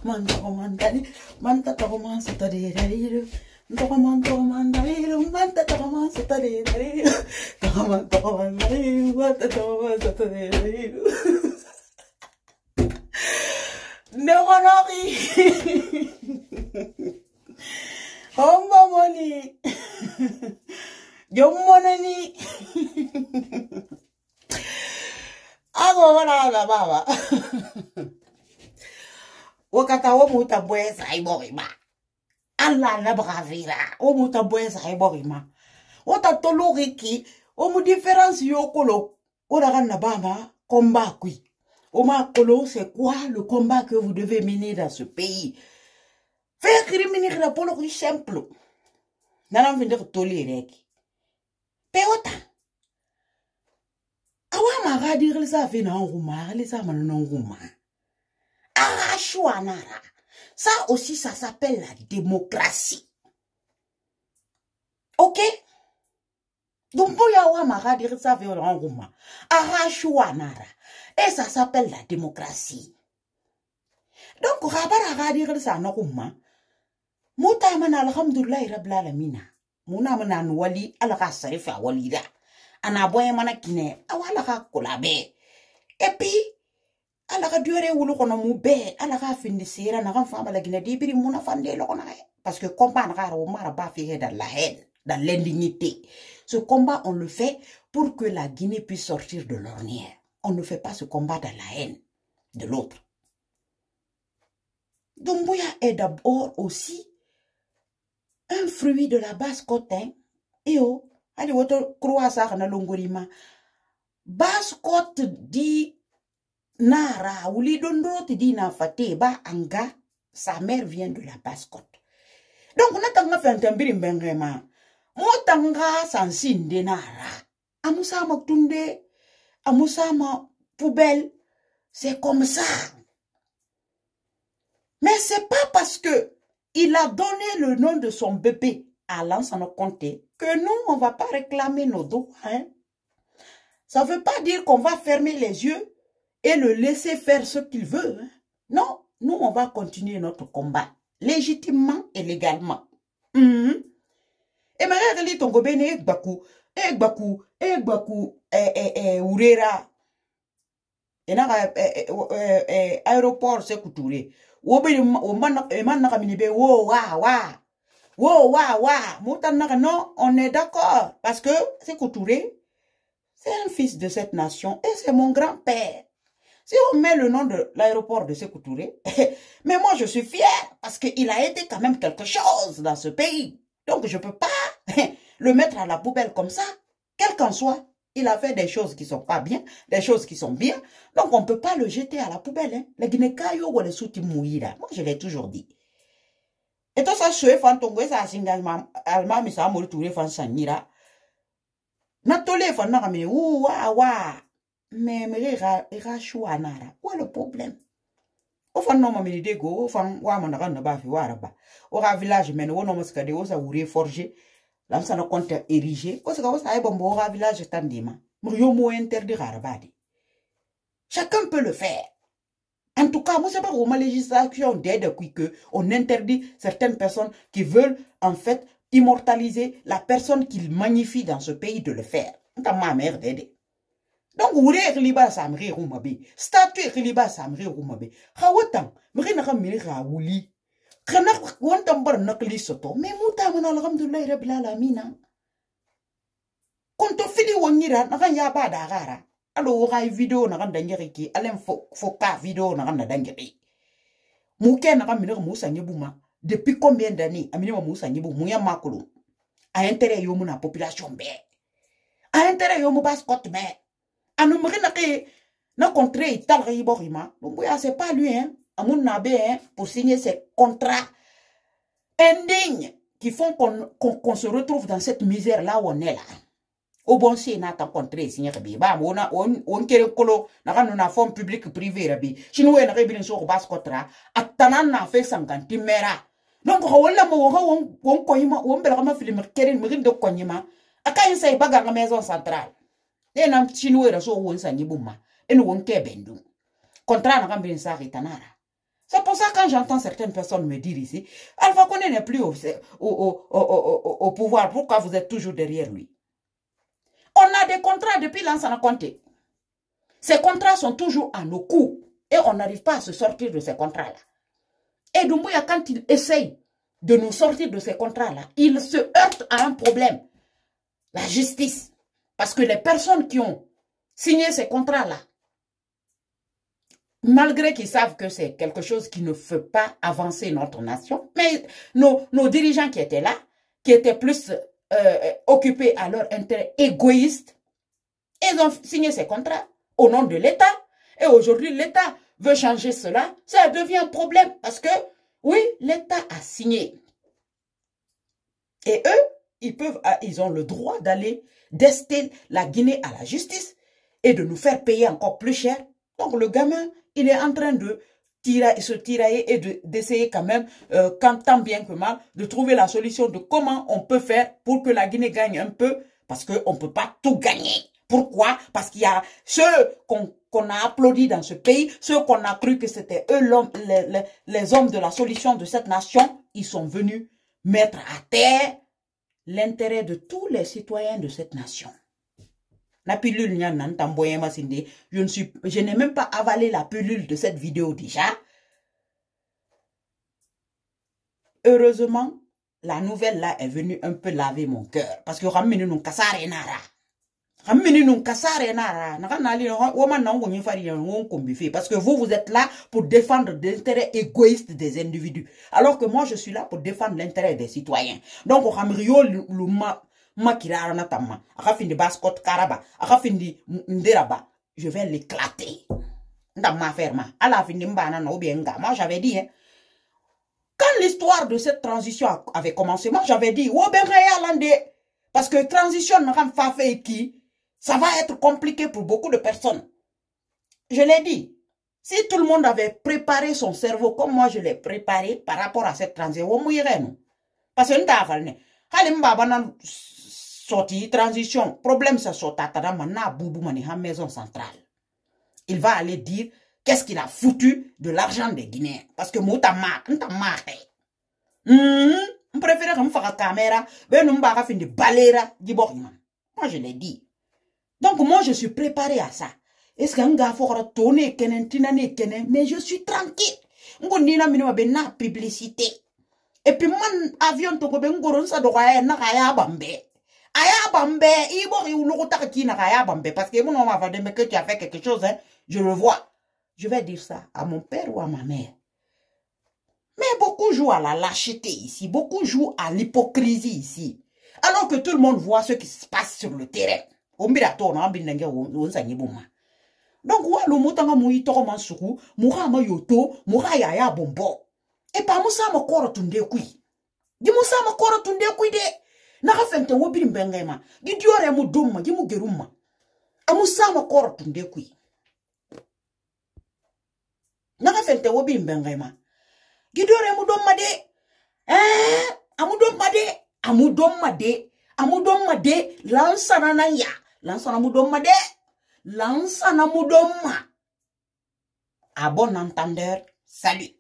Manta comandani, manta toman sotaderiru, toman tomandariru, manta toman sotaderiru, toman tomandariru, manta toman sotaderiru. Negonori, Homba money, Yomonani. Agora la baba. Wakata wo muta bwesa iborima. Allah la bravira. O muta bwesa iborima. Wota toloriki. O mu différence yokolo. O la na baba. Combat qui. O ma kolo, c'est quoi le combat que vous devez mener dans ce pays? Faire criminel la polo simple. Nanam vender toléreki. Peota. Awa ma dire ça fait non rouma, les ça non rouma. Arachouanara. Ça aussi, ça s'appelle la démocratie. Ok? Donc, pour yawa ma dire ça fait non rouma. Arachouanara. Et ça s'appelle la démocratie. Donc, rabara dire ça non rouma. Mouta man alhamdulillah rabbil alamina. Mouna man wali al-rasari fa walida. Anaboye mana kine awala ka kolabe. Et puis ala ka duere wulu kono mu be ala ka findi sira na kan fama la gine dibiri muna fande lo kono parce que combat na ro mara ba fi dans la haine, dans l'indignité. Ce combat on le fait pour que la Guinée puisse sortir de l'ornière. On ne fait pas ce combat dans la haine de l'autre. Doumbouya est d'abord aussi un fruit de la Basse-Côte. Et oh allez, votre croissant na longorima. Basse-Côte dit Nara, ou li dondo te dit na fate, ba anga, sa mère vient de la Basse-Côte. Donc, on a tanga fait un tambiri mbengema. Motanga sansin de Nara. Amusama tunde, amusama poubelle. C'est comme ça. Mais c'est pas parce que il a donné le nom de son bébé à l'ancien comté que nous, on va pas réclamer nos droits. Hein? Ça veut pas dire qu'on va fermer les yeux et le laisser faire ce qu'il veut. Hein? Non, nous, on va continuer notre combat, légitimement et légalement. Et maintenant, ton gobene Urera. Et na aéroport c'est couturé. Wo non, on est d'accord. Parce que c'est Couturé, c'est un fils de cette nation et c'est mon grand-père. Si on met le nom de l'aéroport de Sékou Touré, mais moi je suis fier parce qu'il a été quand même quelque chose dans ce pays. Donc je ne peux pas le mettre à la poubelle comme ça, quel qu'en soit. Il a fait des choses qui ne sont pas bien, des choses qui sont bien. Donc on ne peut pas le jeter à la poubelle. Hein. Les Guinécaïos ou les soutis mouillés, moi je l'ai toujours dit. Et tout ça, je suis fan tongwe ça singalma alma mi sa mo touré fan sanira. Na tolé fan na me wa mais ira choua nara. Où est le problème? Au fan non me dego, au fan wa manara na ba fi waraba. Au village men wo no muskade wo sa ouré forger. Là ça no compte érigé. Ko sa ay bombo au village tandima. Muriyo mo interdire arabadi. Chacun peut le faire. En tout cas, moi, c'est pas vraiment la législation d'aide qu'on interdit certaines personnes qui veulent, en fait, immortaliser la personne qu'ils magnifient dans ce pays de le faire. C'est ma mère d'aide. Donc, vous voulez que l'Iba s'amri roumabe. Statue que l'Iba s'amri roumabe. Rawotan, m'rina ramiri raouli. Kanak wantam bar nakli soto. Mais mouta mon alhamdulillah rabbil alamina. Quand on finit wonira, n'a ya pas d'agara. Alors, on vidéo na randa ngiriki, alem foka vidéo na randa dangiri. Mouké na ramire moussa nyebuma. Depuis combien d'années, amine moussa nyebu mouya makolo. A intérêt yomu na population bé. A intérêt yomu Basse-Côte bé. Anoumri na ke na contrat ital riborima. Donc, c'est pas lui, hein. Amoun nabe, hein, pour signer ces contrats indignes qui font qu'on se retrouve dans cette misère là où on est là. Au bon si na ta contre signer bi ba on kere kolo na kanu na forme public privé rabi chinois na rebin so Basse-Côte atanan na fait 50 mera donc wala mo won koyima won bela ma film keren mi de konyima aka insay baga na maison centrale e na chinois ra so won sanyi buma en won ke bendu contrat n'a pas ça ritanara. C'est pour ça que quand j'entends certaines personnes me dire ici, Alpha Condé n'est plus au pouvoir. Pourquoi vous êtes toujours derrière lui? On a des contrats depuis Lansana Conté. Ces contrats sont toujours à nos coups. Et on n'arrive pas à se sortir de ces contrats-là. Et Doumbouya, quand il essaye de nous sortir de ces contrats-là, il se heurte à un problème. La justice. Parce que les personnes qui ont signé ces contrats-là, malgré qu'ils savent que c'est quelque chose qui ne fait pas avancer notre nation, mais nos dirigeants qui étaient là, qui étaient plus occupés à leur intérêt égoïste, ils ont signé ces contrats au nom de l'État. Et aujourd'hui, l'État veut changer cela. Ça devient un problème parce que, oui, l'État a signé. Et eux, ils ont le droit d'aller d'ester la Guinée à la justice et de nous faire payer encore plus cher. Donc le gamin, il est en train de se tirailler et d'essayer quand même, tant bien que mal, de trouver la solution de comment on peut faire pour que la Guinée gagne un peu, parce qu'on ne peut pas tout gagner. Pourquoi? Parce qu'il y a ceux qu'on a applaudis dans ce pays, ceux qu'on a cru que c'était eux les hommes de la solution de cette nation, ils sont venus mettre à terre l'intérêt de tous les citoyens de cette nation. La pilule, je n'ai même pas avalé la pilule de cette vidéo déjà. Heureusement, la nouvelle là est venue un peu laver mon cœur. Parce que parce que vous êtes là pour défendre l'intérêt égoïste des individus. Alors que moi, je suis là pour défendre l'intérêt des citoyens. Donc, je vais l'éclater. Moi, j'avais dit, hein, quand l'histoire de cette transition avait commencé, moi, j'avais dit, parce que transition, ça va être compliqué pour beaucoup de personnes. Je l'ai dit. Si tout le monde avait préparé son cerveau comme moi je l'ai préparé par rapport à cette transition, on mouillerait nous. Parce que nous avons sorti transition. Problème ça sort à boubou mani ha maison centrale. Il va aller dire qu'est-ce qu'il a foutu de l'argent des Guinéens. Parce que moi on préfère que nous fassions la caméra, ben nous m'bara fin de balera moi je l'ai dit. Donc moi je suis préparé à ça. Est-ce qu'un gars faut tourner mais je suis tranquille. Ngondina minima benna publicité. Et puis mon avion to ko ben goron sa do na kaya bambe. Aya bambe, ibo iulukota ki na kaya bambe parce que mon on va dire que tu as fait quelque chose hein, je le vois. Je vais dire ça à mon père ou à ma mère. Mais beaucoup jouent à la lâcheté ici, beaucoup jouent à l'hypocrisie ici. Alors que tout le monde voit ce qui se passe sur le terrain. Donc, walo mutanga mui toko mansuku, muha ma yoto, muha yaya bombo. Et pas moussa ma koro tunde kui. Di moussa ma koro tunde kui de. Naka fente wobi mbengema. Di diore mu domma, di mu geruma. A moussa ma koro tunde kui. Naka fente wobi mbengema. Di diore mu domma de. Amudoma de. Lansana na ya. Lansana mudoma de. Lansana mudoma. À bon entendeur, salut.